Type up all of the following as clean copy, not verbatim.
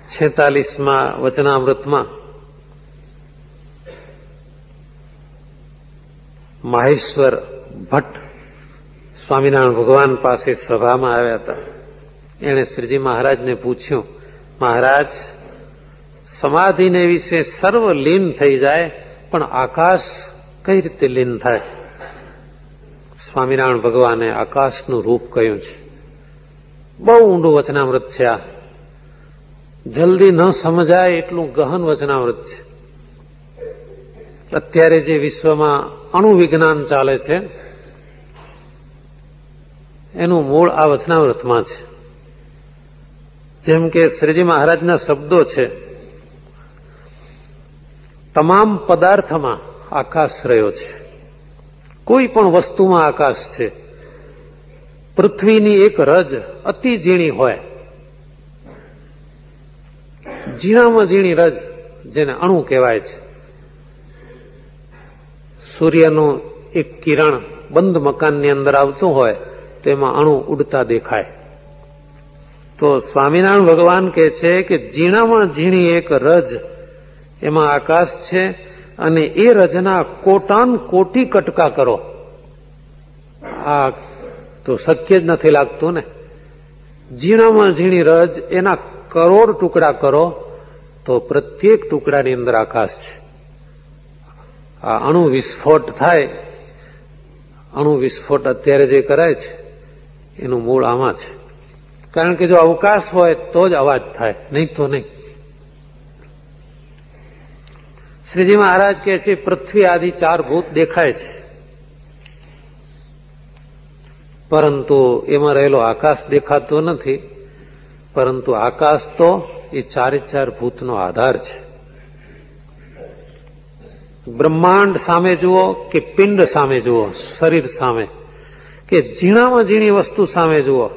46માં વચનામૃતમાં માહેશ્વર ભટ્ટ સ્વામિનારાયણ ભગવાન પાસે સભામાં આવ્યા હતા. એણે શ્રીજી મહારાજને પૂછ્યું, મહારાજ, સમાધિને વિશે સર્વ લીન થઈ જાય, પણ આકાશ કઈ રીતે લીન થાય? સ્વામિનારાયણ ભગવાને આકાશનું રૂપ કહ્યું છે. બહુ ઊંડું વચનામૃત છે આ, જલ્દી ન સમજાય એટલું ગહન વચનામૃત છે. અત્યારે જે વિશ્વમાં અણુ વિજ્ઞાન ચાલે છે એનું મૂળ આ વચનામૃતમાં છે. જેમ કે શ્રીજી મહારાજના શબ્દો છે, તમામ પદાર્થમાં આકાશ રહ્યો છે, કોઈ પણ વસ્તુમાં આકાશ છે. પૃથ્વીની એક રજ અતિ ઝીણી હોય, ઝીણામાં ઝીણી રજ જેને અણુ કહેવાય છે. સૂર્યનું એક કિરણ બંધ મકાનની અંદર આવતું હોય તો એમાં અણુ ઉડતા દેખાય. તો સ્વામિનારાયણ ભગવાન કહે છે કે ઝીણામાં ઝીણી એક રજ એમાં આકાશ છે, અને એ રજના કોટાન કોટી કટકા કરો. આ તો શક્ય જ નથી લાગતું ને. ઝીણામાં ઝીણી રજ એના કરોડ ટુકડા કરો તો પ્રત્યેક ટુકડાની અંદર આકાશ છે. આ અણુ વિસ્ફોટ થાય, અણુ વિસ્ફોટ અત્યારે જે કરાય છે એનું મૂળ આમાં છે. કારણ કે જો અવકાશ હોય તો જ અવાજ થાય, નહીં તો નહીં. શ્રીજી મહારાજ કહે છે પૃથ્વી આદિ 4 ભૂત દેખાય છે, પરંતુ એમાં રહેલો આકાશ દેખાતો નથી. પરંતુ આકાશ તો એ 4 ભૂતનો આધાર છે. બ્રહ્માંડ સામે જુઓ કે પિંડ સામે જુઓ, શરીર સામે કે ઝીણામાં ઝીણી વસ્તુ સામે જુઓ,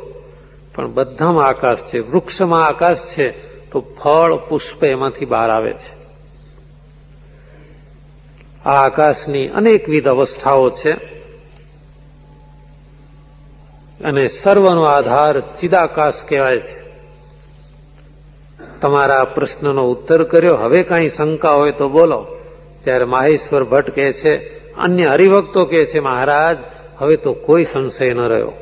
પણ બધામાં આકાશ છે. વૃક્ષમાં આકાશ છે તો ફળ પુષ્પ એમાંથી બહાર આવે છે. આ આકાશની અનેકવિધ અવસ્થાઓ છે, અને સર્વનો આધાર ચિદાકાશ કહેવાય છે. તમારા પ્રશ્નનો ઉત્તર કર્યો. હવે કઈ શંકા હોય તો બોલો. ત્યારે માહેશ્વર ભટ્ટ કહે છે, અન્ય હરિભક્તો કહે છે, મહારાજ હવે તો કોઈ સંશય ન રહ્યો.